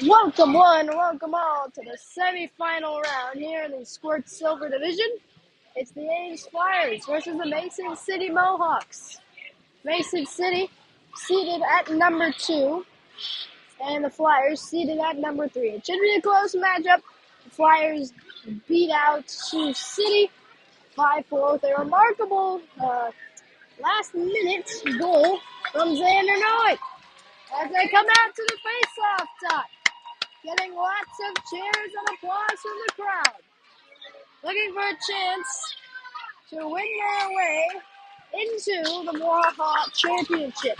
Welcome one, welcome all to the semifinal round here in the Squirt Silver Division. It's the Ames Flyers versus the Mason City Mohawks. Mason City seated at number 2, and the Flyers seated at number 3. It should be a close matchup. The Flyers beat out Sioux City 5-4 with a remarkable last-minute goal from Xander Noy as they come out to the face-off dot. Getting lots of cheers and applause from the crowd. Looking for a chance to win their way into the MWAHA Championship.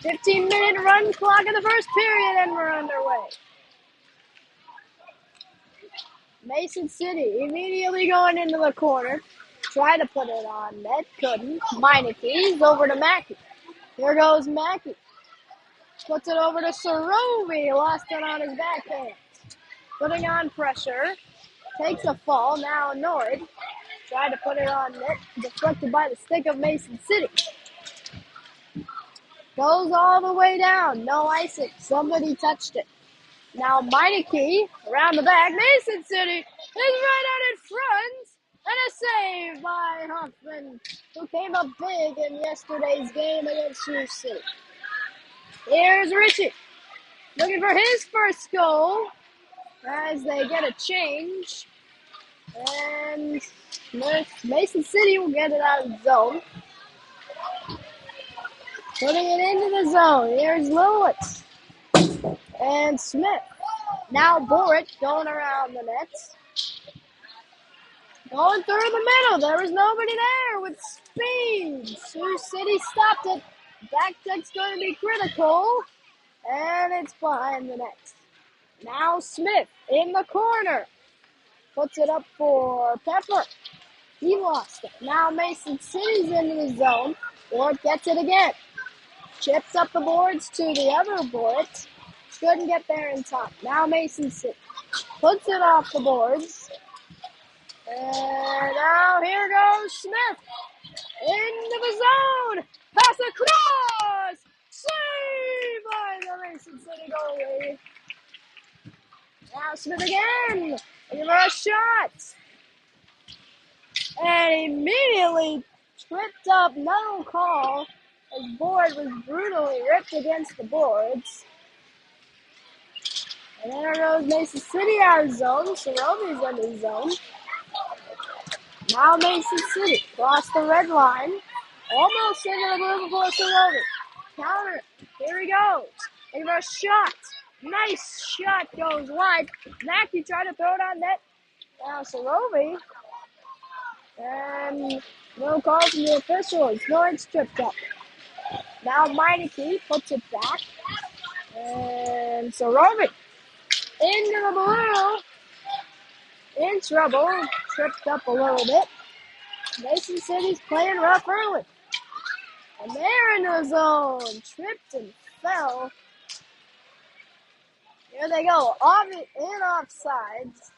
15-minute run clock in the first period and we're underway. Mason City immediately going into the corner. Tried to put it on net, couldn't. Meineke over to Mackey. Here goes Mackey. Puts it over to Sarovi, lost it on his backhand. Putting on pressure, takes a fall, now annoyed. Tried to put it on net, deflected by the stick of Mason City. Goes all the way down, no icing, somebody touched it. Now Meineke, around the back, Mason City is right out in front. And a save by Hoffman, who came up big in yesterday's game against Sioux City. Here's Richie, looking for his first goal as they get a change. And Mason City will get it out of the zone. Putting it into the zone. Here's Lewis. And Smith. Now Boric going around the net. Going through the middle. There was nobody there with speed. Sioux City stopped it. Back check's going to be critical. And it's behind the net. Now Smith in the corner. Puts it up for Pepper. He lost it. Now Mason City's into the zone. Ward gets it again. Chips up the boards to the other boards. Couldn't get there in time. Now Mason City puts it off the boards. And now here goes Smith. Into the zone. Pass across. Save by the Mason City goalie. Now Smith again. Looking for a shot. And immediately tripped up, no call. His board was brutally ripped against the boards. And there goes Mason City out of zone. Sarovi's in the zone. Now Mason City cross the red line. Almost into the blue before Sarovi. Counter. Here he goes. Looking for a shot. Nice shot goes wide. Mackey tried to throw it on net. Now Sarovi. And no call from the officials. Norris tripped up. Now Meineke puts it back. And Sarovi into the blue. In trouble. Tripped up a little bit. Mason City's playing rough early. And they're in the zone. Tripped and fell. Here they go. In offsides.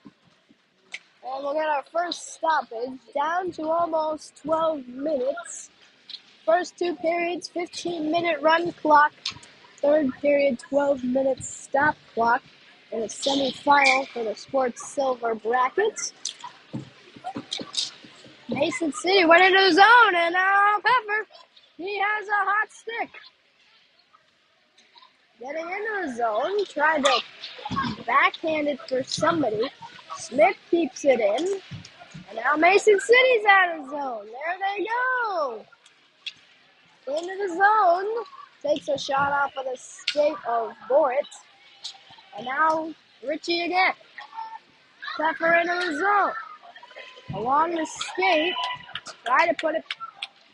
And we'll get our first stoppage. Down to almost 12 minutes. First 2 periods, 15-minute run clock. Third period, 12 minutes stop clock. In a semifinal for the Sports Silver brackets. Mason City went into the zone, and now Pepper, he has a hot stick. Getting into the zone, trying to backhand it for somebody. Smith keeps it in, and now Mason City's out of zone. There they go. Into the zone, takes a shot off of the skate of Boric. And now Richie again. Pepper into the zone. Along the skate. Try to put it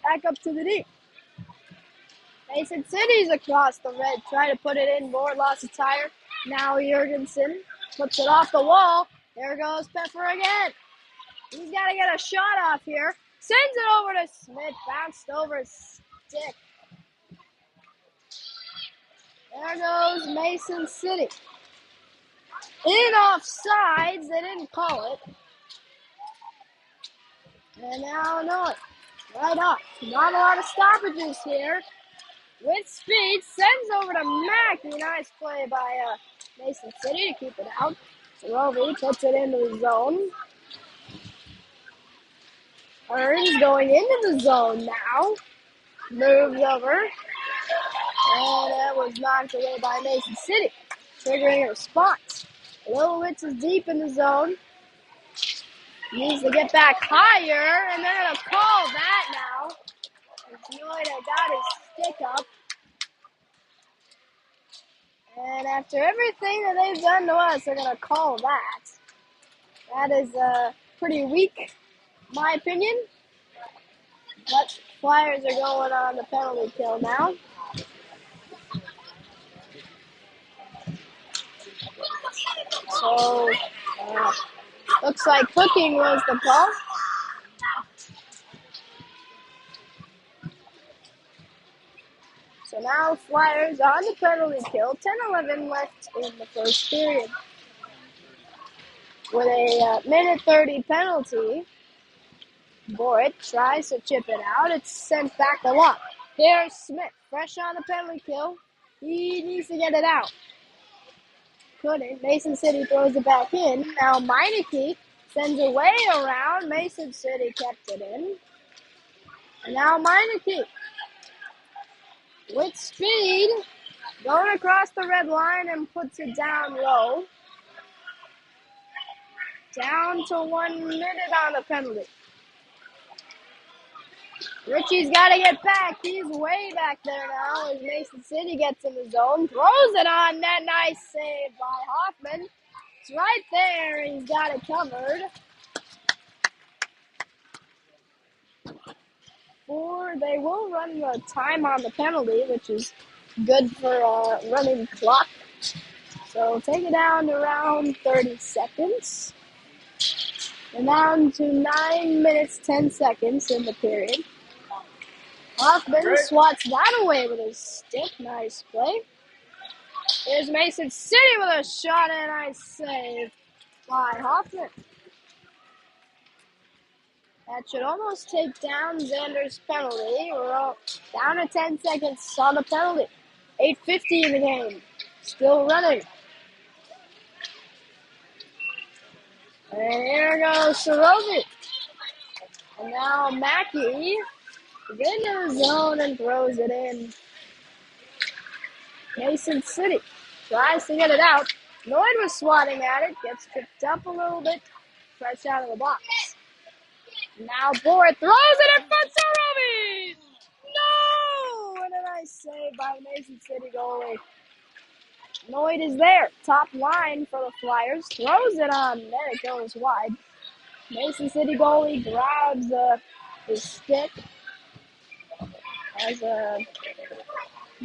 back up to the deep. Mason City's across the red. Try to put it in. Board lost a tire. Now Jurgensen puts it off the wall. There goes Pepper again. He's got to get a shot off here. Sends it over to Smith. Bounced over his stick. There goes Mason City. In offsides, they didn't call it. And now Noy, right up. Not a lot of stoppages here. with speed, sends over to Mackey. Nice play by Mason City to keep it out. Roby puts it into the zone. Earns going into the zone now. Moves over. And that was knocked away by Mason City. Triggering a response. Lilowitz is deep in the zone. Needs to get back higher. And they're going to call that now. Noida got his stick up. And after everything that they've done to us, they're going to call that. That is pretty weak, in my opinion. But Flyers are going on the penalty kill now. So, looks like Cooking was the call. So now Flyers on the penalty kill. 10-11 left in the first period. With a minute 30 penalty, Borit tries to chip it out. It's sent back a lot. Here's Smith, fresh on the penalty kill. He needs to get it out. Couldn't. Mason City throws it back in. Now Meineke sends it way around. Mason City kept it in. And now Meineke with speed going across the red line and puts it down low. Down to 1 minute on the penalty. Richie's got to get back. He's way back there now as Mason City gets in the zone. Throws it on net. Nice save by Hoffman. It's right there. He's got it covered. They will run the time on the penalty, which is good for running clock. So take it down to around 30 seconds. And down to 9 minutes, 10 seconds in the period. Hoffman swats that away with his stick. Nice play. Here's Mason City with a shot and a nice save by Hoffman. That should almost take down Xander's penalty. We're down to 10 seconds on the penalty. 8:50 in the game. Still running. And here goes Sorovi. And now Mackey is into the zone and throws it in. Mason City tries to get it out. Lloyd was swatting at it. Gets tripped up a little bit. Fresh out of the box. Now Boyd throws it in front of Sorovi. No! And a nice save by the Mason City goalie. Lloyd is there. Top line for the Flyers. Throws it on. There it goes wide. Mason City goalie grabs his stick as a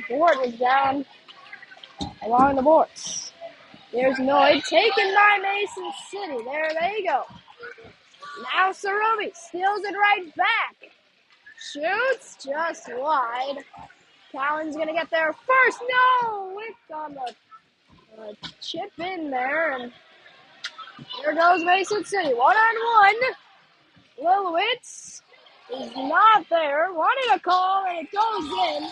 board was down along the boards. There's Lloyd taken by Mason City. There they go. Now Sorovi steals it right back. Shoots just wide. Cowan's going to get there first. No! Wick on the chip in there. And here goes Mason City. 1-on-1. Lilowitz is not there. Wanted a call, and it goes in.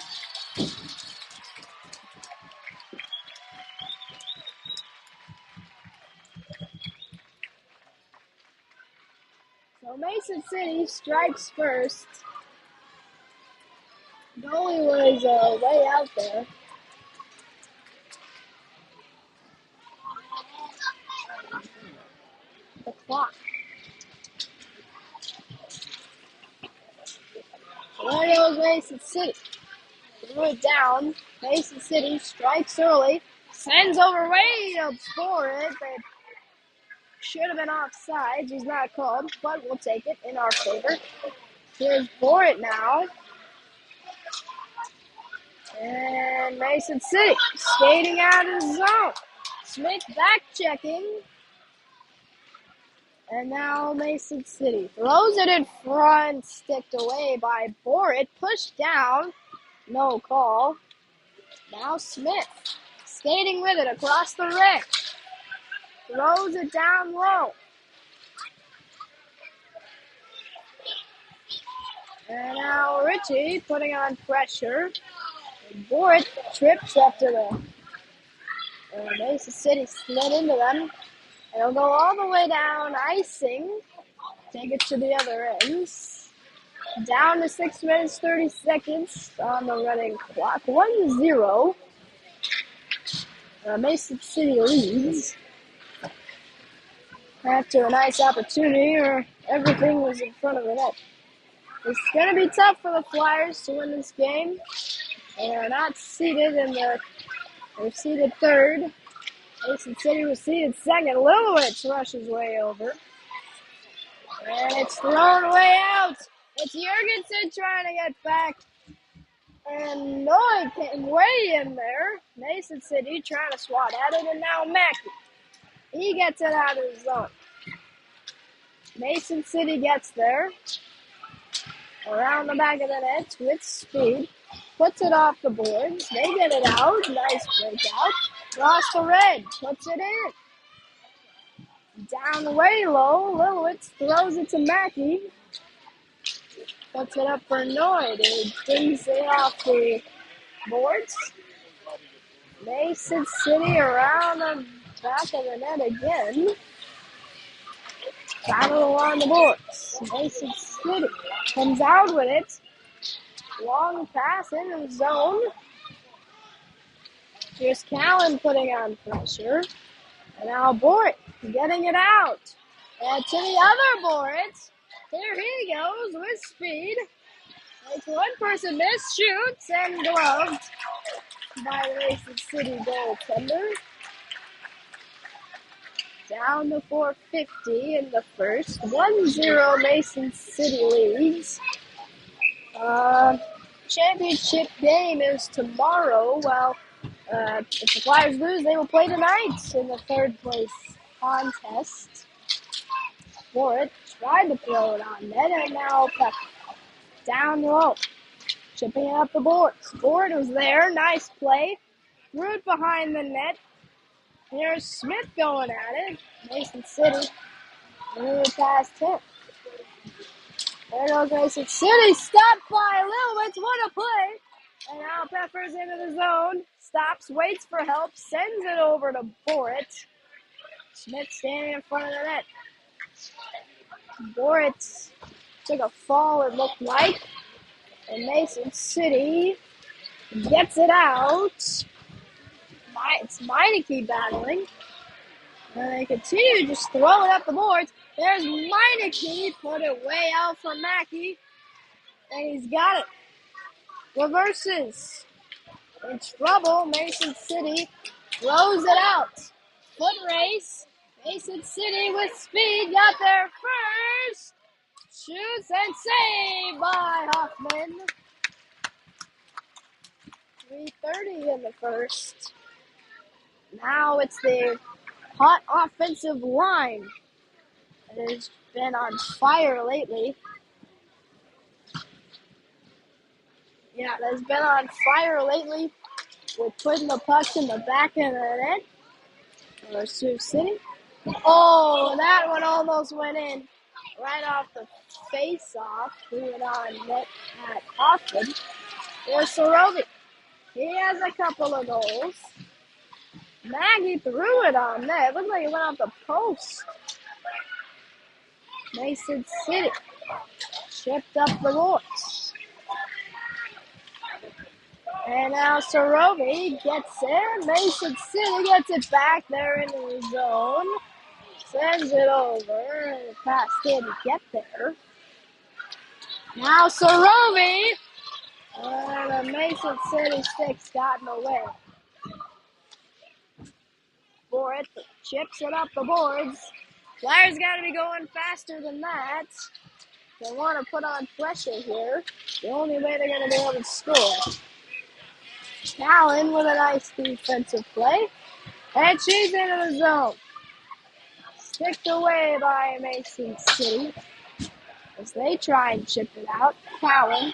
So Mason City strikes first. Goalie was way out there. The clock. There goes Mason City. Threw it down. Mason City strikes early. Sends over way up for it. They should have been offsides. He's not called, but we'll take it in our favor. Here's Borit now. And Mason City skating out of the zone. Smith back checking. And now Mason City throws it in front, sticked away by Borit. Pushed down. No call. Now Smith skating with it across the ring. Throws it down low. And now Richie putting on pressure. Bort trips after the Mason City slid into them. And it'll go all the way down, icing. Take it to the other ends. Down to 6 minutes, 30 seconds on the running clock. 1-0. Mason City leads. After a nice opportunity, or everything was in front of the net. It's going to be tough for the Flyers to win this game. They are not seated they're seated third. Mason City was seated second. Lilowitz rushes way over. And it's thrown way out. It's Jurgensen trying to get back. And Noy came way in there. Mason City trying to swat at it. And now Mackey. He gets it out of his zone. Mason City gets there. Around the back of the net with speed. Puts it off the boards. They get it out. Nice breakout. Across the red. Puts it in. Down way low. Lilowitz throws it to Mackey. Puts it up for Noyd. He dings it off the boards. Mason City around the back of the net again. Battle along the boards. Mason City comes out with it. Long pass into the zone. Here's Callan putting on pressure. And now Bort getting it out. And to the other Bort. Here he goes with speed. Makes one person miss, shoots, and gloved by the Mason City goaltender. Down to 4:50 in the first. 1-0 Mason City leads. Championship game is tomorrow. Well, if the Flyers lose, they will play tonight in the third place contest. Bort tried to throw it on net, and now down low. Chipping it up the boards. Bort was there. Nice play. Threw it behind the net. Here's Smith going at it. Mason City. Moving past him. There goes Mason City. Stopped by Lilowitz. What a play. And now Peppers into the zone. Stops, waits for help. Sends it over to Bort. Smith standing in front of the net. Bort took a fall, it looked like. And Mason City gets it out. It's Meineke battling. And they continue to just throw it up the boards. There's Meineke. Put it way out for Mackey. And he's got it. Reverses. In trouble. Mason City throws it out. Foot race. Mason City with speed. Got there first. Shoots and saved by Hoffman. 3:30 in the first. Now it's the hot offensive line. It has been on fire lately. Yeah, it has been on fire lately with putting the pucks in the back of the net. Or Sioux City. Oh, that one almost went in. Right off the face-off. Threw it on net at Hoffman. There's Sorovi. He has a couple of goals. Maggie threw it on net. It looked like it went off the post. Mason City chipped up the boards. And now Sorovi gets there. Mason City gets it back there into the zone. Sends it over. And the pass didn't get there. Now Sorovi. And the Mason City sticks got in the way. Bort chips it up the boards. Flyers got to be going faster than that. They want to put on pressure here. The only way they're going to be able to score. Callan with a nice defensive play. And she's into the zone. Sticked away by Mason City. As they try and chip it out. Callan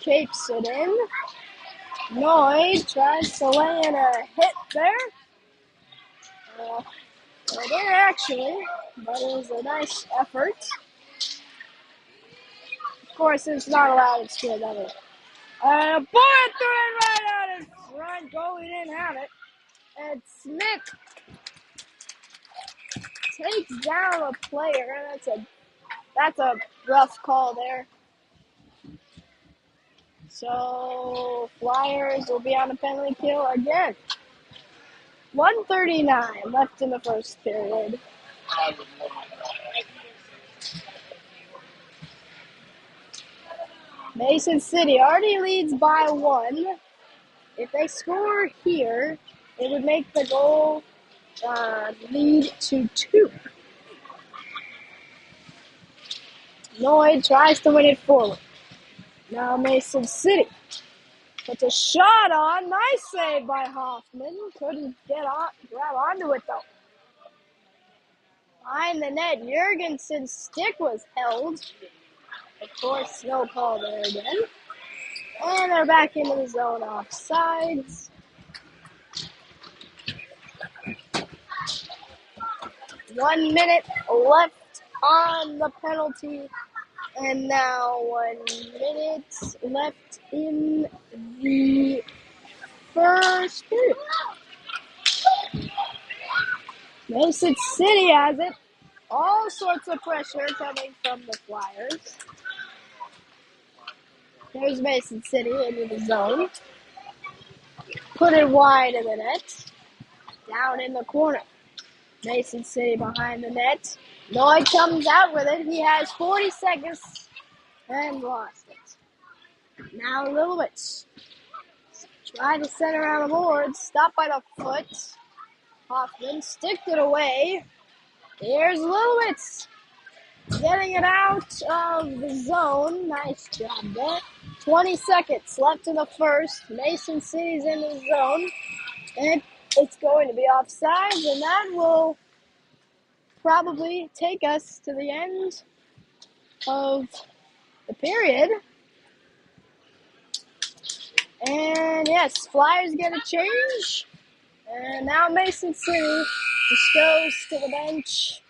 capes it in. Noyd tries to lay in a hit there. They didn't actually, but it was a nice effort. Of course, it's not allowed to do another A bullet threw it right out in front. Goalie didn't have it. And Smith takes down a player. That's a rough call there. So Flyers will be on a penalty kill again. 1:39 left in the first period. Mason City already leads by 1. If they score here, it would make the goal lead to 2. Lloyd tries to win it forward. Now Mason City puts a shot on. Nice save by Hoffman. Couldn't grab onto it though. Behind the net, Jurgensen's stick was held. Of course, no call there again. And they're back into the zone offsides. 1 minute left on the penalty. And now 1 minute left in the first period. Mason City has it. All sorts of pressure coming from the Flyers. There's Mason City into the zone. Put it wide in the net. Down in the corner. Mason City behind the net. Lloyd comes out with it. He has 40 seconds and lost it. Now Lilowitz. Try to center around the board. Stopped by the foot. Hoffman sticked it away. Here's Lilowitz. Getting it out of the zone. Nice job there. 20 seconds left in the first. Mason City's in the zone. And it's going to be offsides, and that will probably take us to the end of the period. And yes, Flyers get a change. And now Mason City just goes to the bench.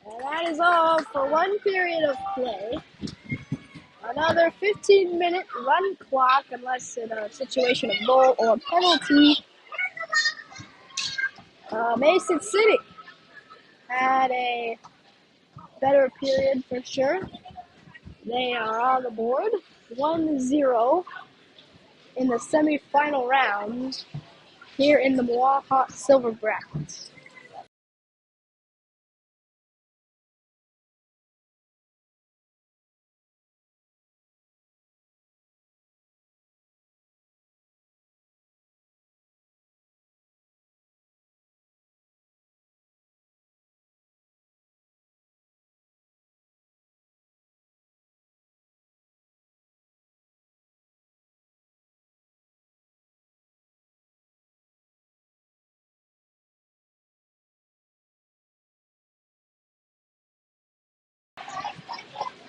And that is all for one period of play. Another 15-minute run clock, unless in a situation of goal or penalty. Mason City had a better period for sure. They are on the board, 1-0 in the semifinal round here in the MWAHA Silver Bracket.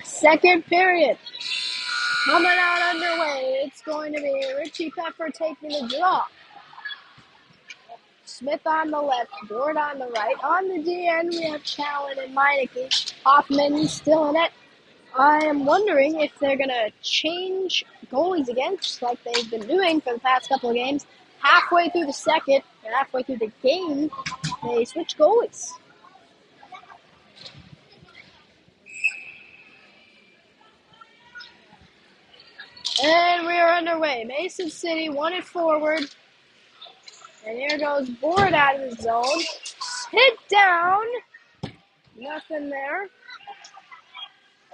Second period coming out underway. It's going to be Richie Pepper taking the draw. Smith on the left, Board on the right. On the DN, we have Callan and Meineke. Hoffman still in it. I am wondering if they're going to change goalies again, just like they've been doing for the past couple of games. Halfway through the second, and halfway through the game, they switch goalies. And we are underway. Mason City won it forward. And here goes Board out of the zone. Hit down. Nothing there.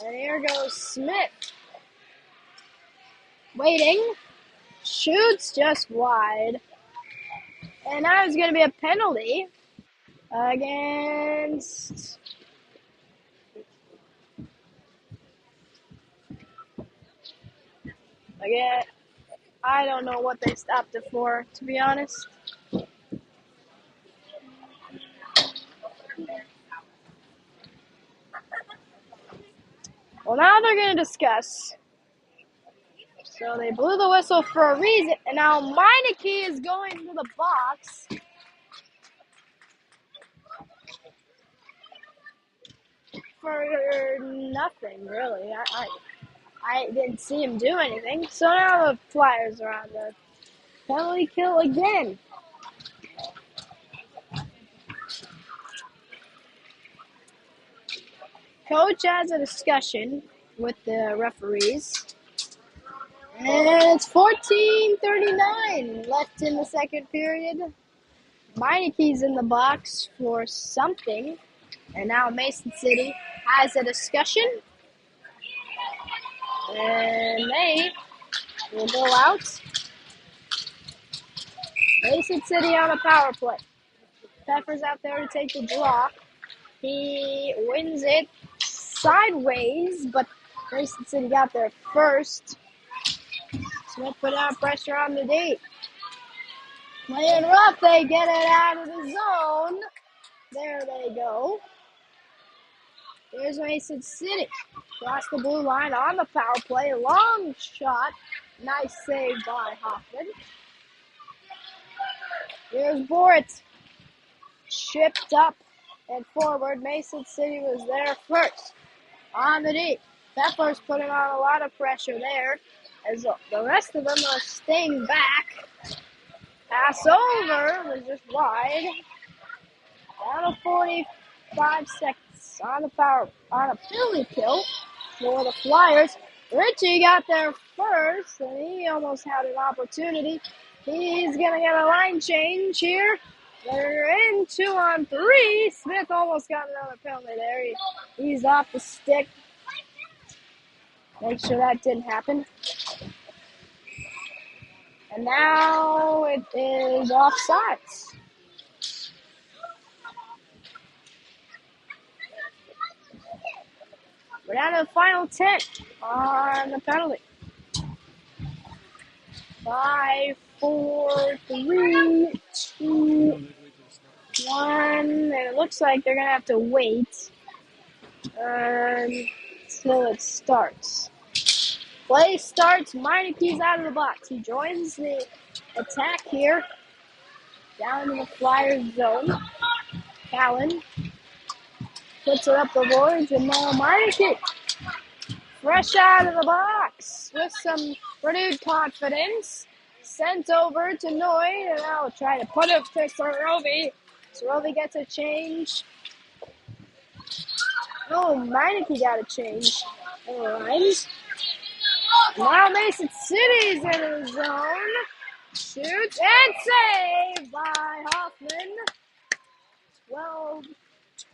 And here goes Smith. Waiting. Shoots just wide. And now it's going to be a penalty against... Again, I don't know what they stopped it for, to be honest. Well, now they're going to discuss. So they blew the whistle for a reason, and now Meineke is going to the box. For nothing, really. I didn't see him do anything. So now the Flyers are on the penalty kill again. Coach has a discussion with the referees. And it's 14:39 left in the second period. Meineke's in the box for something. And now Mason City has a discussion. And they will go out. Mason City on a power play. Pepper's out there to take the draw. He wins it sideways, but Mason City got there first. Smith put out pressure on the D. Playing rough, they get it out of the zone. There they go. Here's Mason City. Across the blue line on the power play. Long shot. Nice save by Hoffman. Here's Borit. Shipped up and forward. Mason City was there first. On the D. Pepper's putting on a lot of pressure there, as the rest of them are staying back. Pass over was just wide. Down to 45 seconds on a penalty kill for the Flyers. Richie got there first, and he almost had an opportunity. He's going to get a line change here. They're in 2-on-3. Smith almost got another penalty there. He's off the stick. Make sure that didn't happen. And now it is offsides. We're down to the final 10 on the penalty. 5, 4, 3, 2, 1. And it looks like they're going to have to wait until it starts. Play starts. Meineke's out of the box. He joins the attack here. Down in the Flyers zone. Callan puts it up the boards, and now Meineke, fresh out of the box with some renewed confidence, sent over to Noy, and now try to put it to Sorovi. Sorovi gets a change. Oh, Meineke got a change. Lines. Now Mason City's in the zone. Shoots and saved by Hoffman.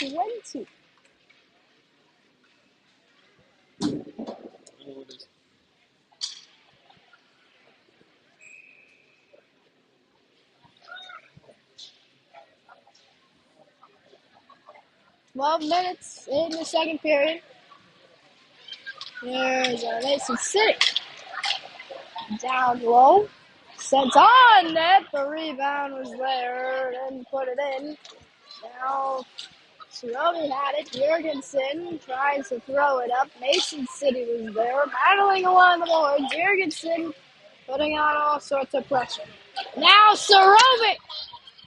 12-20. Minutes in the second period. There's Mason City. Down low. Sent on net. The rebound was there. Didn't put it in. Now Sorovi had it. Jurgensen tries to throw it up. Mason City was there. Battling along the boards. Jurgensen putting on all sorts of pressure. Now Sorovi.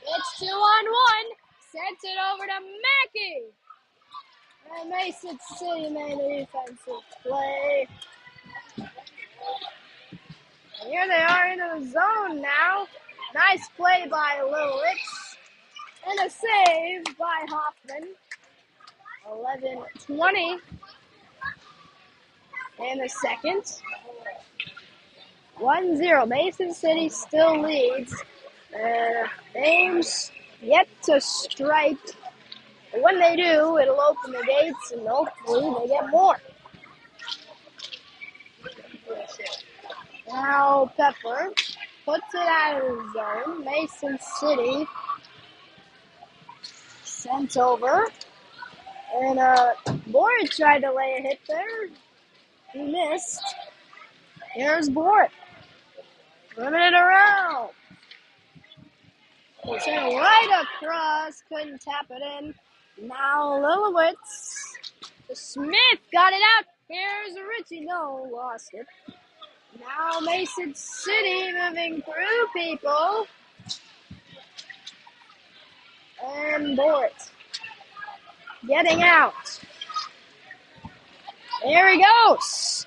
It's 2-on-1. Sends it over to Mackey. And Mason City made a defensive play. And here they are into the zone now. Nice play by Lilwitz. And a save by Hoffman. 11-20 in the second. 1-0. Mason City still leads. Ames yet to strike. But when they do, it'll open the gates and hopefully they get more. Now Pepper puts it out of the zone. Mason City sent over. And Boyd tried to lay a hit there. He missed. Here's Boyd. Running it around. He sent it right across. Couldn't tap it in. Now Lilowitz. Smith got it out. Here's Richie. No, lost it. Now Mason City moving through people. And Boyd getting out. There he goes.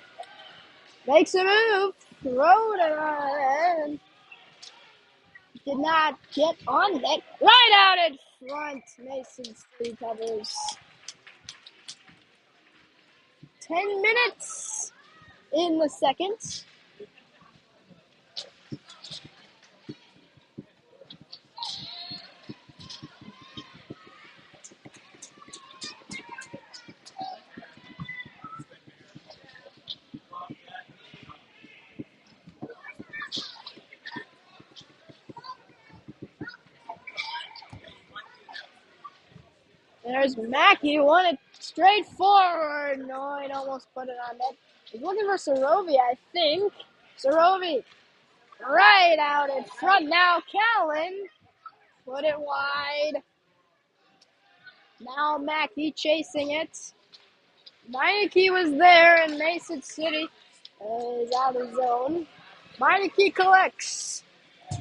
Makes a move. Throw it on. Did not get on net. Right out in front. Mason City covers. 10 minutes in the second. There's Mackey, won it straight forward. No, he almost put it on net. He's looking for Sorovi, I think. Sorovi, right out in front now. Callan, put it wide. Now Mackey chasing it. Meineke was there, and Mason City is out of zone. Meineke collects.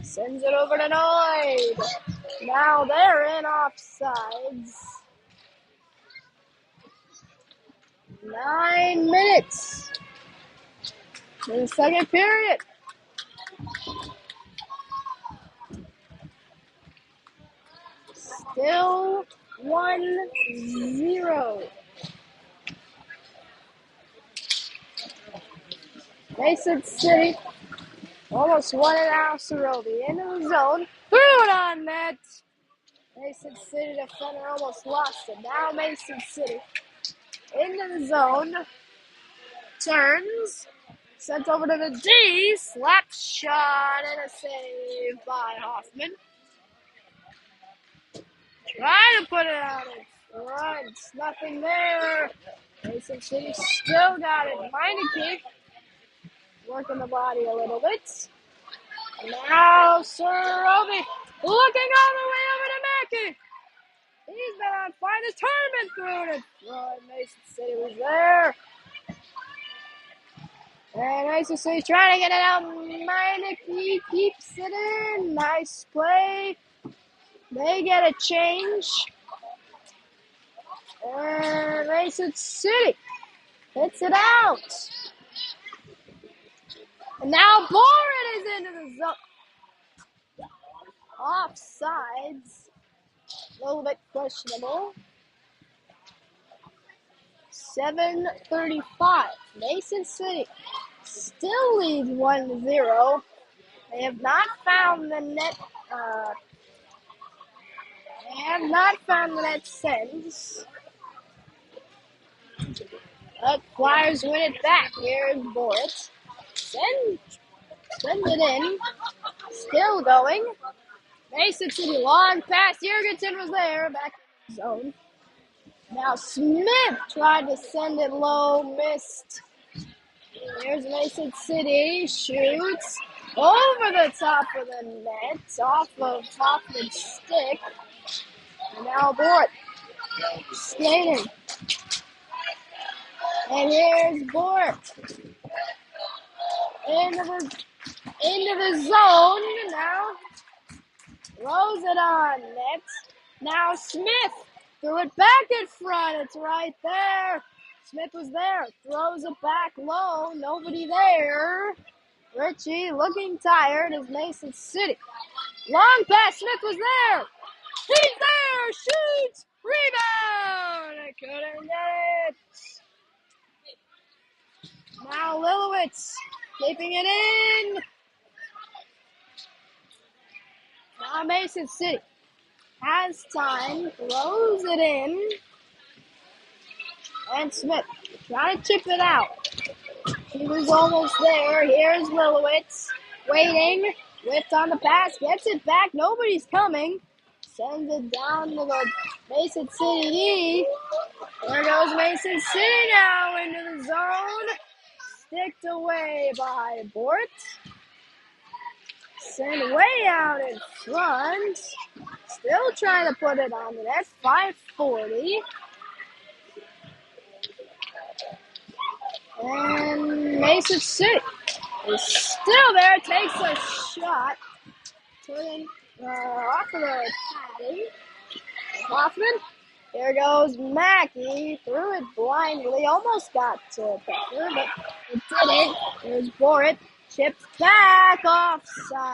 Sends it over to Noyd. Now they're in offsides. 9 minutes in the second period. Still 1-0. Mason City almost won it out. Sorovi into the zone. Threw it on net. Mason City defender almost lost it. Now Mason City into the zone. Turns. Sent over to the D. Slap shot and a save by Hoffman. Try to put it on in front. Nothing there. Mason City still got it. Meineke working the body a little bit. Now Sorovi looking all the way over to Mackey. He's been on fire this tournament. Through it. Oh, Mason City was there. And Mason City trying to get it out. Meineke keeps it in. Nice play. They get a change. And Mason City hits it out. And now Boren is into the zone. Offsides. A little bit questionable. 7:35. Mason City still leads 1-0. They have not found the net. They have not found the net since. But Flyers win it back. Here's Boris. Send it in. Still going. Mason City long pass. Jurgensen was there. Back in the zone. Now Smith tried to send it low. Missed. Here's Mason City. Shoots. Over the top of the net. Off of Hoffman's stick. And now Bort. Skating. And here's Bort. Into the zone. Now throws it on net. Now Smith threw it back in front. It's right there. Smith was there. Throws it back low. Nobody there. Richie looking tired as Mason City. Long pass. Smith was there. He's there. Shoots. Rebound. I couldn't get it. Now Lilowitz keeping it in. Now Mason City has time, throws it in. And Smith trying to chip it out. He was almost there. Here's Lilowitz waiting. Whipped on the pass, gets it back. Nobody's coming. Sends it down to the Mason City D. There goes Mason City now into the zone. Sticked away by Bort. Sent way out in front. Still trying to put it on the net. 5:40. And Mason City is still there. Takes a shot. Turning off of the padding. Hoffman. Here goes Mackey. Threw it blindly. Almost got to Becker, but It didn't. There's Borit. Chips back offsides.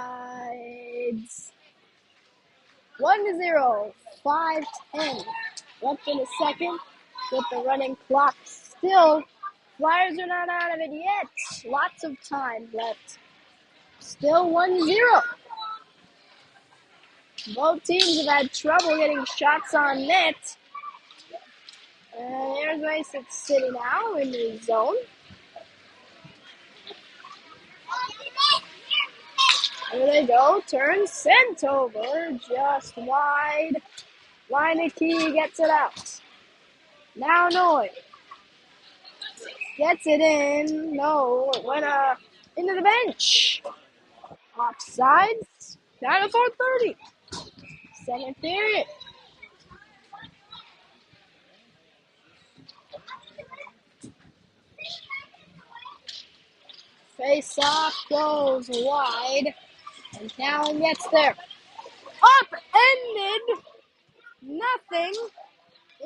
1-0. 5-10. Left in a second with the running clock still. Flyers are not out of it yet. Lots of time left. Still 1-0. Both teams have had trouble getting shots on net. And there's Mason City now in the zone. Here they go. Turn sent over. Just wide. Weineke gets it out. Now Noy. Gets it in. No, it went into the bench. Offsides. Down to 4:30. Second period. Face off goes wide. And Callan gets there. Upended. Nothing.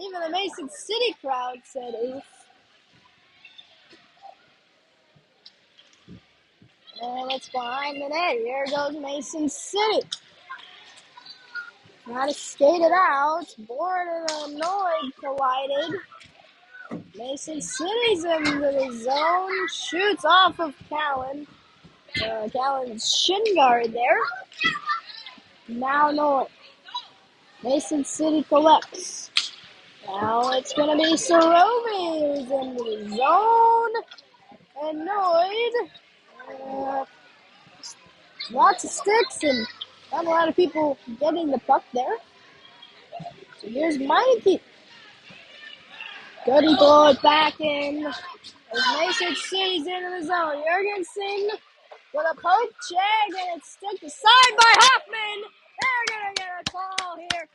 Even the Mason City crowd said oof. And it's behind the net. Here goes Mason City. Trying to skate it out. Bored and annoyed collided. Mason City's into the zone. Shoots off of Callan. Callan's shin guard there. Now Noy. Mason City collects. Now it's going to be Sarovi who's into the zone. Annoyed. Lots of sticks and not a lot of people getting the puck there. So here's Meineke. Couldn't pull it back in. As Mason City's into the zone. Jurgensen with a poke check and it's sticked aside by Hoffman. They're going to get a call here.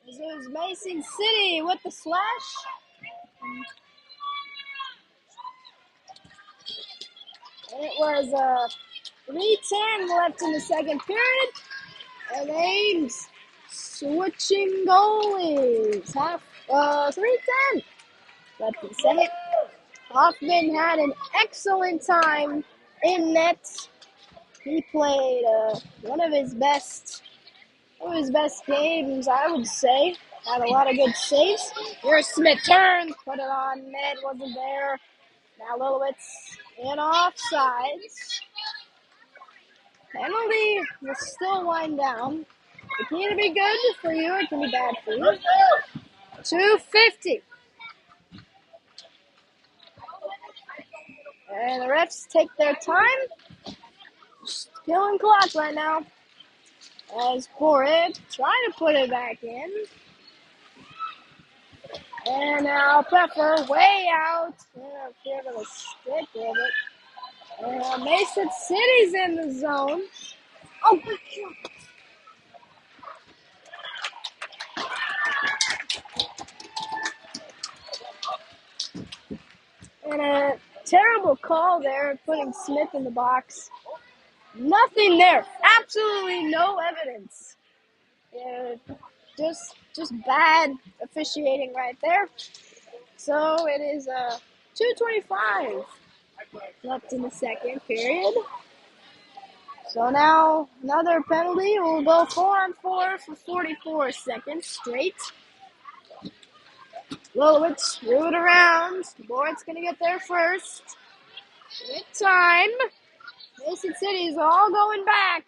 This is Mason City with the slash. And it was 3:10 left in the second period. And Ames switching goalies. 3:10 left in the second. Hoffman had an excellent time in net. He played one of his best games, I would say. Had a lot of good saves. Here's Smith turns, put it on net, wasn't there. Now Lilowitz in offsides. Penalty will still wind down. It can either be good for you, it can be bad for you. 2:50. And the refs take their time. Killing clock right now. As Borit trying to put it back in. And now Pfeffer way out. Give it a stick with it. And Mason City's in the zone. Oh, and a terrible call there, putting Smith in the box. Nothing there. Absolutely no evidence. Yeah, just bad officiating right there. So it is 2:25 left in the second period. So now another penalty. We'll go 4-on-4 for 44 seconds straight. Lilowitz threw it around. Boyd's going to get there first. Good time. Mason City's all going back.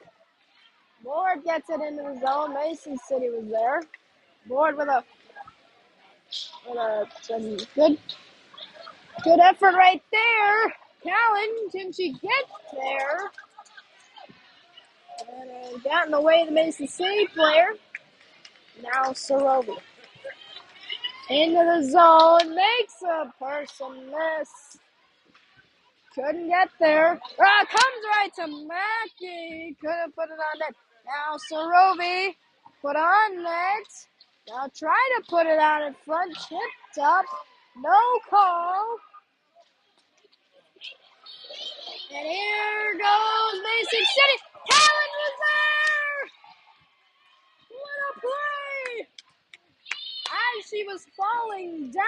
Boyd gets it into the zone. Mason City was there. Boyd with a good effort right there. Callan, can she get there? And got in the way of the Mason City player. Now Sarovi. Into the zone. Makes a person miss. Couldn't get there. Comes right to Mackey. Couldn't put it on net. Now Sarovi put on net. Now try to put it out in front. Chipped up. No call. And here goes Mason City. Callan was there! What a play! she was falling down.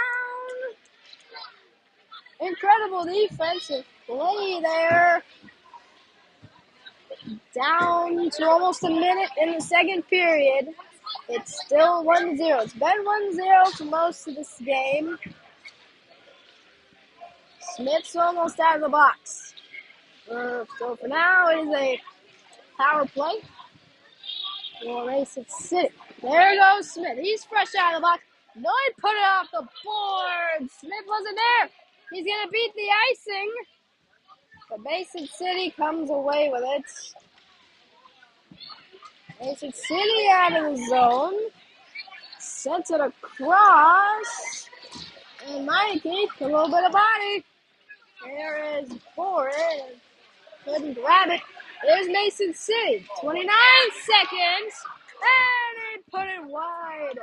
Incredible defensive play there. Down to almost a minute in the second period. It's still 1-0. It's been 1-0 for most of this game. Smith's almost out of the box. So for now, it is a power play for Mason City. There goes Smith. He's fresh out of the box. No, he put it off the board. Smith wasn't there. He's going to beat the icing. But Mason City comes away with it. Mason City out of the zone. Sends it across. And Mikey, a little bit of body. There is Ford. Couldn't grab it. There's Mason City. 29 seconds. And they put it wide.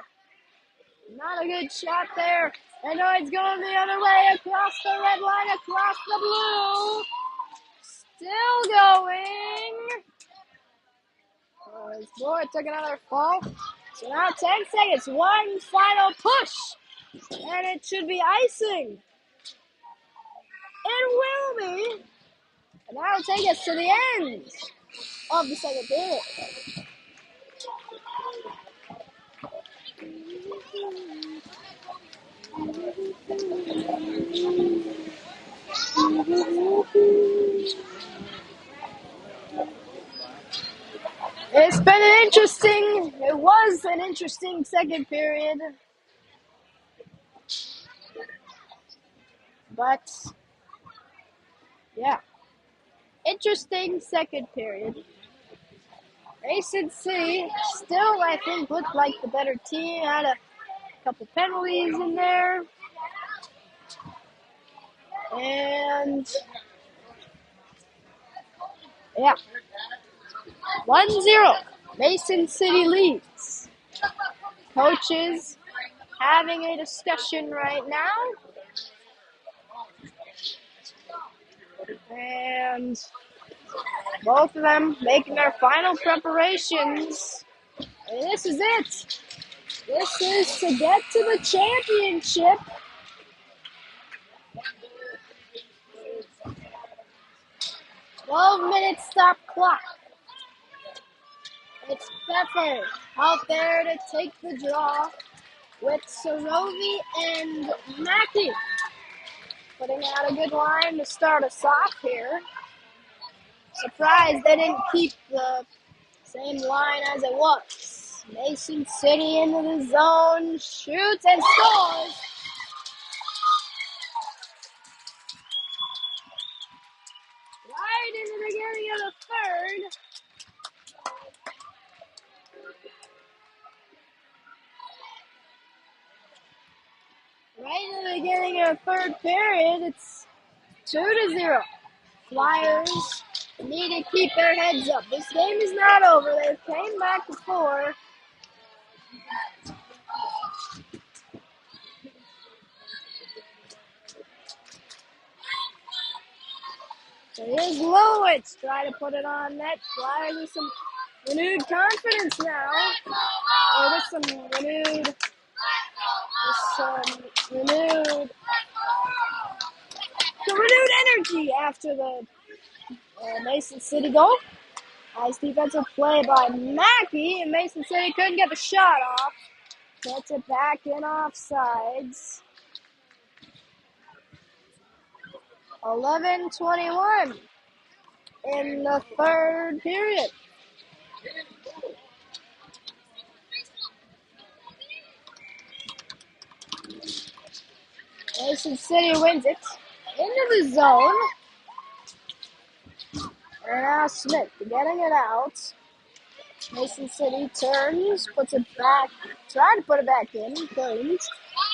Not a good shot there. And no, it's going the other way. Across the red line. Across the blue. Still going. His board took another fall. So now 10 seconds. One final push. And it should be icing. It will be. And that'll take us to the end of the second period. It was an interesting second period. But, yeah. Interesting second period. Mason City still, I think, looked like the better team. Had a couple penalties in there. And, yeah. 1-0. Mason City leads. Coaches having a discussion right now. And both of them making their final preparations. And this is it. This is to get to the championship. "12-minute stop clock." It's Pfeffer out there to take the draw with Sorovi and Mackey. Putting out a good line to start us off here. Surprised they didn't keep the same line as it was. Mason City into the zone, shoots and scores. Right in the beginning of the third. Right in the beginning of the third period, it's 2-0. Flyers need to keep their heads up. This game is not over. They came back before. So here's Lowitz trying to put it on net. Flyers with some renewed confidence now. Or with some renewed energy after the Mason City goal. Nice defensive play by Mackey, and Mason City couldn't get the shot off. Gets it back in offsides. 11:21 in the third period. Mason City wins it into the zone. And now Smith getting it out. Mason City turns, puts it back, trying to put it back in, couldn't.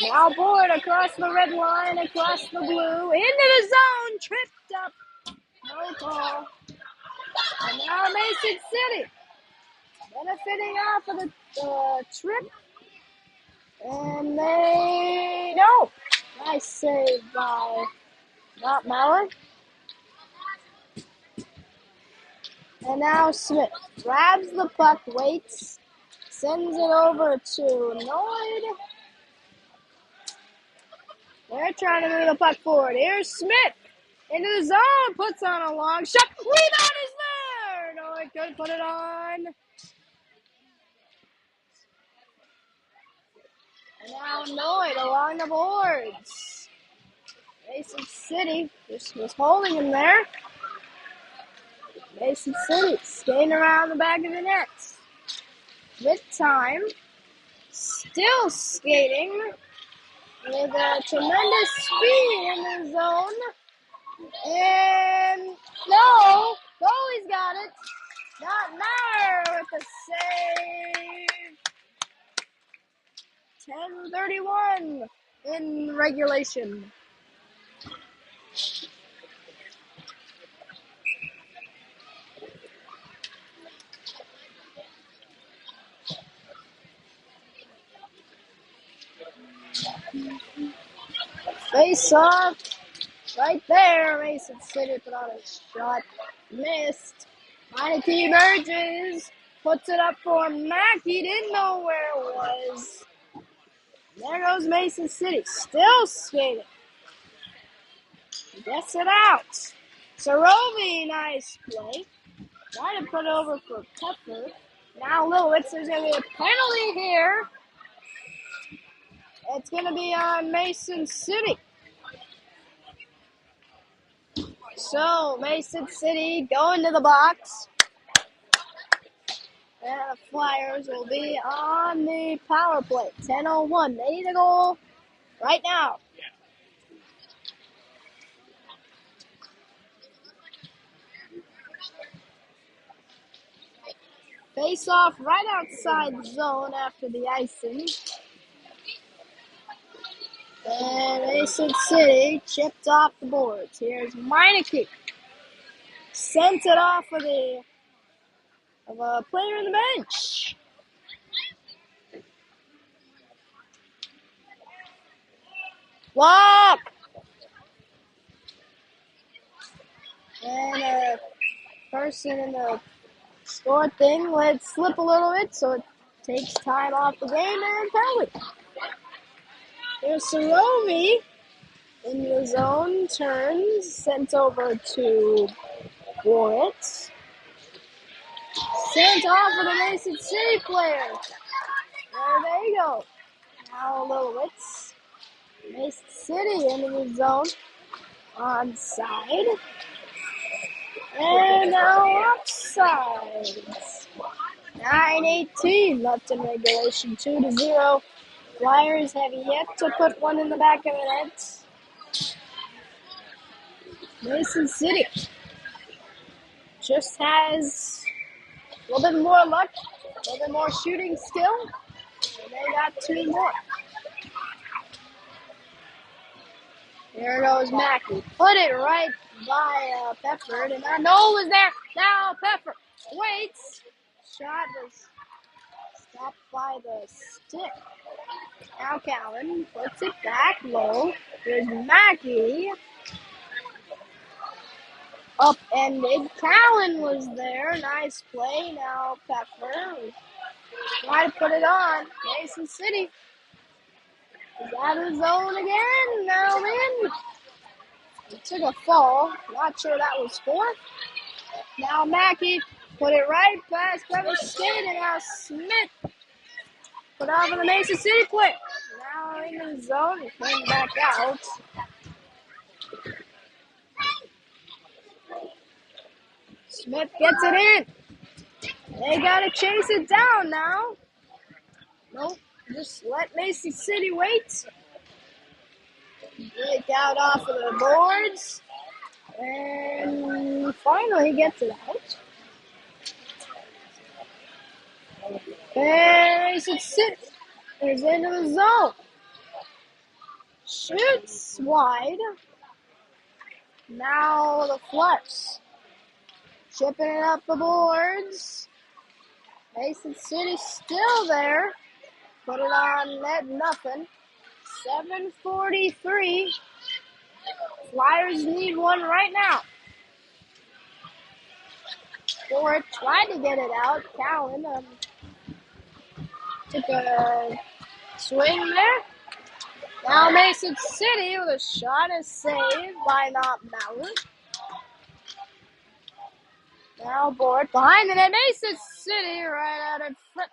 Now Board across the red line, across the blue, into the zone, tripped up, no call. And now Mason City benefiting off of the trip. And they don't. Nice save by not Mauer. And now Smith grabs the puck, waits, sends it over to Noyd. They're trying to move the puck forward. Here's Smith into the zone, puts on a long shot. Rebound is there. No, it could put it on. And now Noyd along the boards. Mason City just was holding him there. Mason City skating around the back of the net. With time, still skating with a tremendous speed in the zone. And no, goalie's got it. Not Maurer with the save. 10:31 in regulation. Face off right there. Mason City put on a shot. Missed. Meineke emerges. Puts it up for Mackey. Didn't know where it was. There goes Mason City. Still skating. Gets it out. Sarovi, nice play. Trying to put it over for Pepper. Now Lilwitz, there's going to be a penalty here. It's going to be on Mason City. So, Mason City going to the box. And the Flyers will be on the power play. 10:01. They need a goal right now. Face off right outside the zone after the icing. And Mason City chipped off the boards. Here's Meineke. Sent it off of a player on the bench. Block! And a person in the score thing let it slip a little bit, so it takes time off the game and penalty. There's Sarovi in the zone, turns, sent over to Boritz. Sent off for the Mason City player. There they go. Now Lilwitz. Mason City into the zone. Onside. And now offside. 9:18 left in regulation. 2-0. Flyers have yet to put one in the back of the net. Mason City just has a little bit more luck, a little bit more shooting skill, and they got two more. Here goes Mackey. Put it right by Pepper, and I know it was there. Now Pepper waits. Shot was stopped by the stick. Now Callan puts it back low. There's Mackey. Upended. Callan was there. Nice play. Now Pepper. Try to put it on. Mason City is out of the zone again. Now in. He took a fall. Not sure that was for. Now Mackey put it right past Pepper's skate, and now Smith put off of the Mason City play. Now in the zone. He came back out. Smith gets it in. They gotta chase it down now. Nope. Just let Mason City wait. Break out off of the boards. And finally gets it out. And Mason City is into the zone. Shoots wide. Now the Flush. Chipping it up the boards. Mason City still there. Put it on net, nothing. 7:43. Flyers need one right now. Ford tried to get it out. Callan took a swing there. Now Mason City with a shot is saved by not Mallard. Now Board behind the net. Mason City right out in front.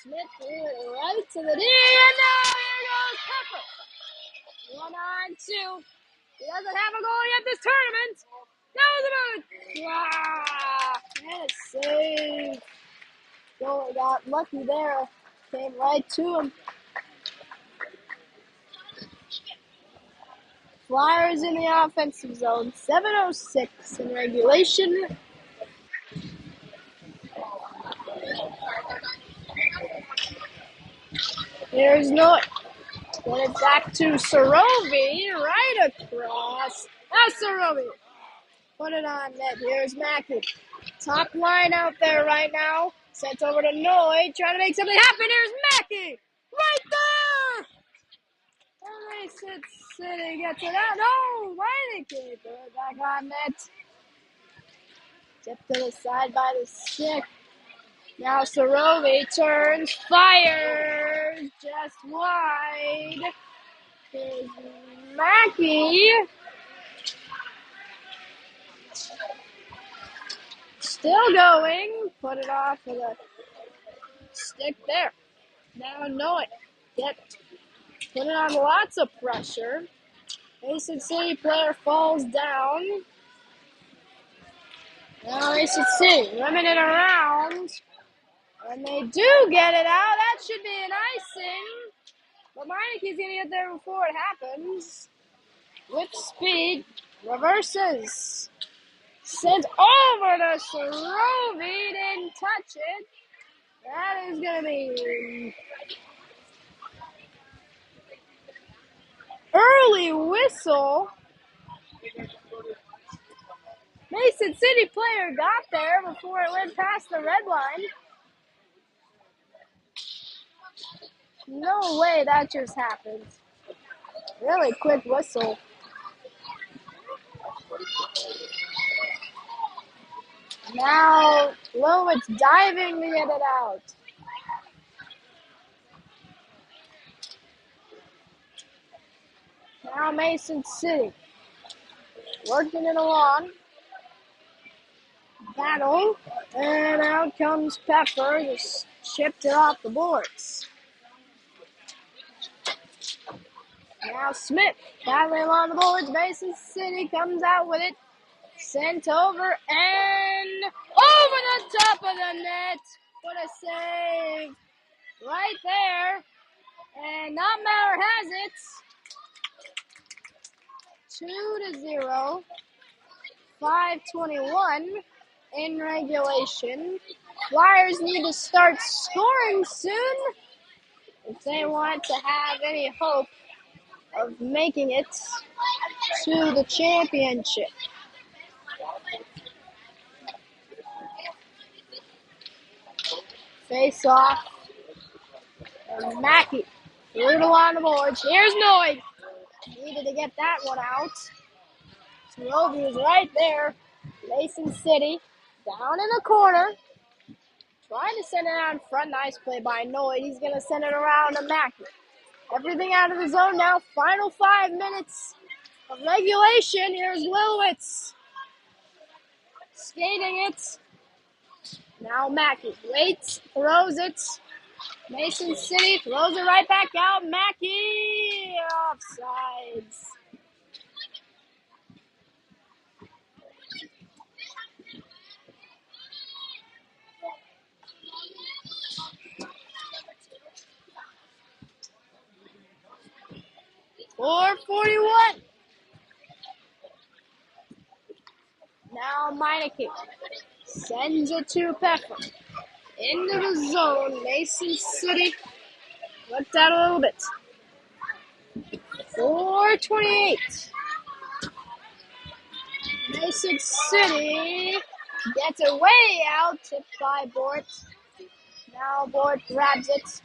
Smith threw it right to the D, and now here goes Pepper. 1-on-2. He doesn't have a goal yet this tournament. That was a and it's saved. Goalie got lucky there. Came right to him. Flyers in the offensive zone. 7:06 in regulation. Here's Noy. Get it back to Sorovi. Right across. That's Sorovi. Put it on net. Here's Mackey. Top line out there right now. Sent over to Noy. Trying to make something happen. Here's Mackey. Right there. Mason City gets it out. No. Why they can't throw it back on net? Tipped to the side by the stick. Now Sorovi turns, fires, just wide. Here's Mackey. Still going. Put it off with a stick there. Now Noy. Put it on lots of pressure. Mason City player falls down. Now Mason City running it around. And they do get it out. That should be an icing. But Meineke's going to get there before it happens. With speed. Reverses. Sent over to Sorovi. Didn't touch it. That is going to be early whistle. Mason City player got there before it went past the red line. No way that just happened. Really quick whistle. Now Lowett's diving to get it out. Now Mason City working it along. Battle. And out comes Pepper. Just chipped it off the boards. Now Smith battling along the boards. Mason City comes out with it. Sent over and over the top of the net. What a save. Right there. And not Maurer has it. 2-0. 5:21 in regulation. Flyers need to start scoring soon if they want to have any hope of making it to the championship. Face off. And Mackey threw it along the boards. Here's Noy. Needed to get that one out. Sorovi was right there. Mason City down in the corner. Trying to send it out in front. Nice play by Noy. He's going to send it around to Mackey. Everything out of the zone now. Final 5 minutes of regulation. Here's Lilwitz. Skating it. Now Mackey waits, throws it. Mason City throws it right back out. Mackey offsides. .441. Now Meineke sends it to Pepper. Into the zone. Mason City looked out a little bit. 4:28. Mason City gets it way out. Tipped by Bort. Now Bort grabs it.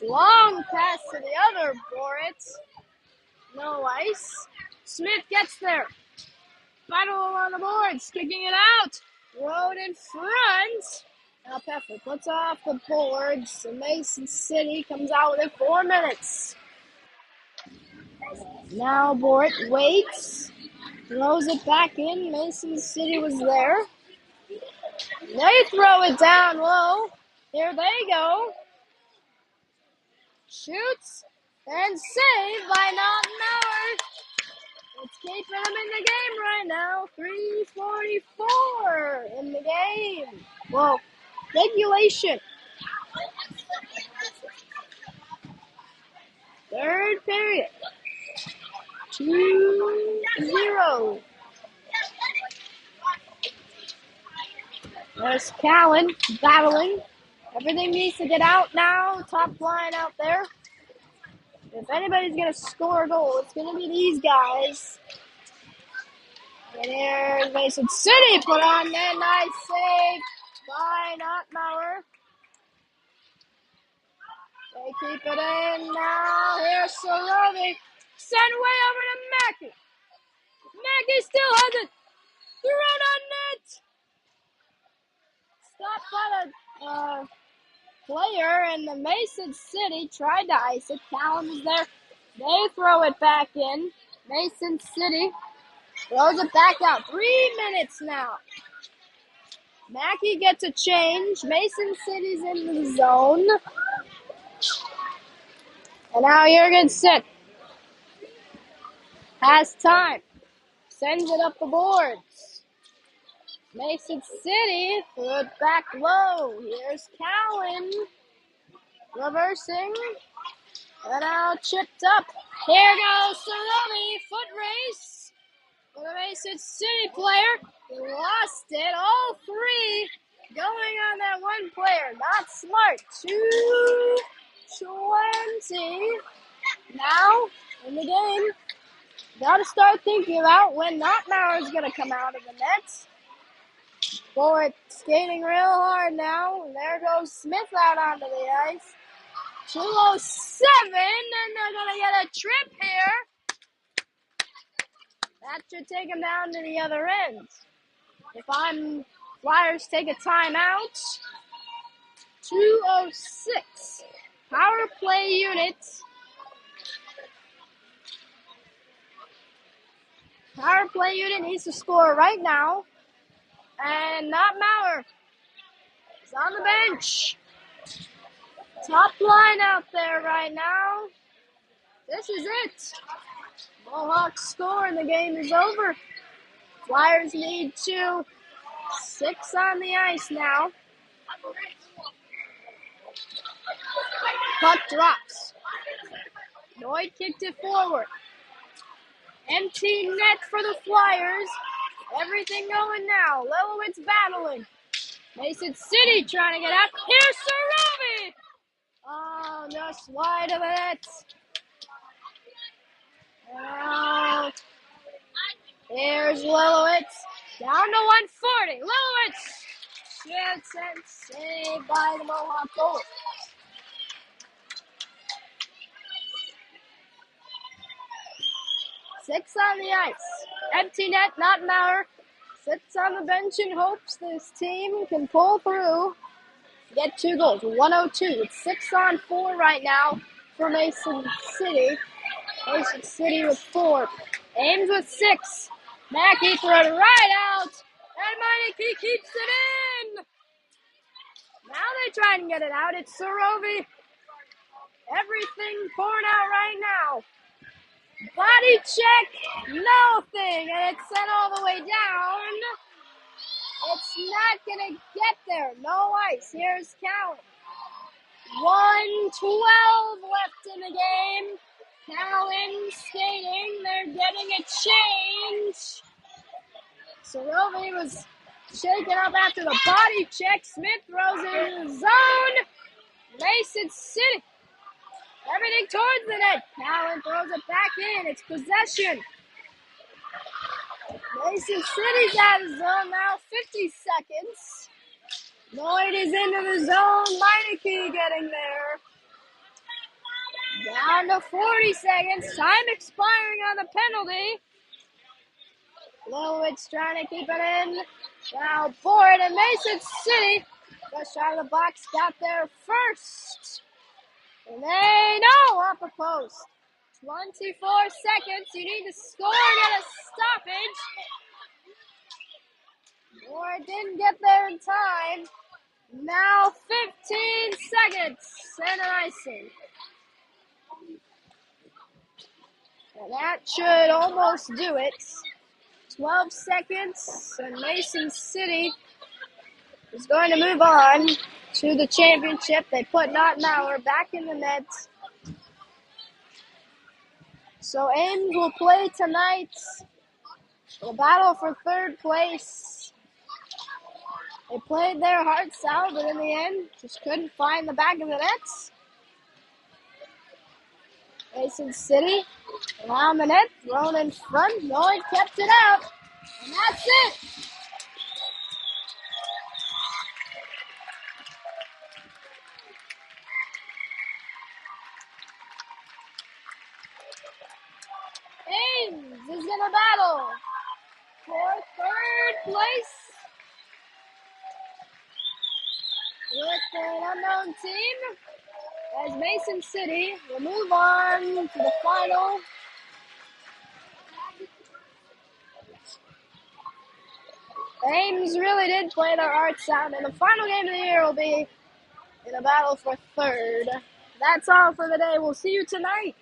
Long pass to the other Bort. No ice. Smith gets there. Battle on the boards. Kicking it out. Road in front. Now Peffer puts off the boards. So Mason City comes out within 4 minutes. Now Bort waits, throws it back in. Mason City was there. They throw it down low. Here they go. Shoots and saved by Nottenauer. It's keeping them in the game right now. 3:44 in the game. Well, regulation. Third period. 2-0. There's Callan battling. Everything needs to get out now. Top line out there. If anybody's going to score a goal, it's going to be these guys. And here's Mason City put on that nice save by Nottenauer. They keep it in now. Here's Sorovic. Sent way over to Mackey. Mackey still has it. Thrown on net. Stopped by the player, and the Mason City tried to ice it. Callan was there. They throw it back in. Mason City throws it back out. 3 minutes now. Mackey gets a change. Mason City's in the zone. And now Jurgensen has time. Sends it up the boards. Mason City threw it back low. Here's Callan reversing. And now chipped up. Here goes Sorovi. Foot race for the Mason City player. He lost it. All three going on that one player. Not smart. 2:20 now in the game. Got to start thinking about when Nottenauer is going to come out of the net. Boyd skating real hard now. And there goes Smith out onto the ice. 2:07, and they're going to get a trip here. That should take them down to the other end. If I'm Flyers take a timeout. 2:06. Power play unit. Power play unit needs to score right now. And Nottenauer is on the bench. Top line out there right now. This is it. Mohawks score and the game is over. Flyers need 2. 6 on the ice now. Puck drops. Noyd kicked it forward. Empty net for the Flyers. Everything going now. Lilowitz battling. Mason City trying to get out. Here's Sorovi. Oh, just wide of it. Oh. Here's Lilowitz. Down to 140. Lilowitz. Chance and saved by the Mohawk goal. Six on the ice. Empty net, Nottenauer sits on the bench and hopes this team can pull through. Get 2 goals. 1:02. It's 6-on-4 right now for Mason City. Mason City with 4. Ames with 6. Mackey threw it right out. And Meineke keeps it in. Now they try and get it out. It's Sorovi. Everything pouring out right now. Body check, nothing, and it's sent all the way down. It's not going to get there. No ice. Here's Callan. 1:12 left in the game. Callan skating. They're getting a change. Sorovi was shaken up after the body check. Smith throws it in the zone. Mason City. Everything towards the net. Callan throws it back in. It's possession. Mason City's out of zone now. 50 seconds. Noyd is into the zone. Meineke getting there. Down to 40 seconds. Time expiring on the penalty. Lilowitz trying to keep it in. Now Boyd and Mason City. Just out of the box. Got there first. And they know off the post. 24 seconds. You need to score and get a stoppage. Or it didn't get there in time. Now 15 seconds and an icing. And that should almost do it. 12 seconds and Mason City is going to move on to the championship. They put Nottenauer back in the net. So Ames will play tonight. The battle for third place. They played their hearts out, but in the end, just couldn't find the back of the nets. Mason City around the net, thrown in front. Lloyd kept it out, and that's it. Ames is in a battle for third place with an unknown team, as Mason City will move on to the final. Ames really did play their hearts out, and the final game of the year will be in a battle for third. That's all for the day. We'll see you tonight.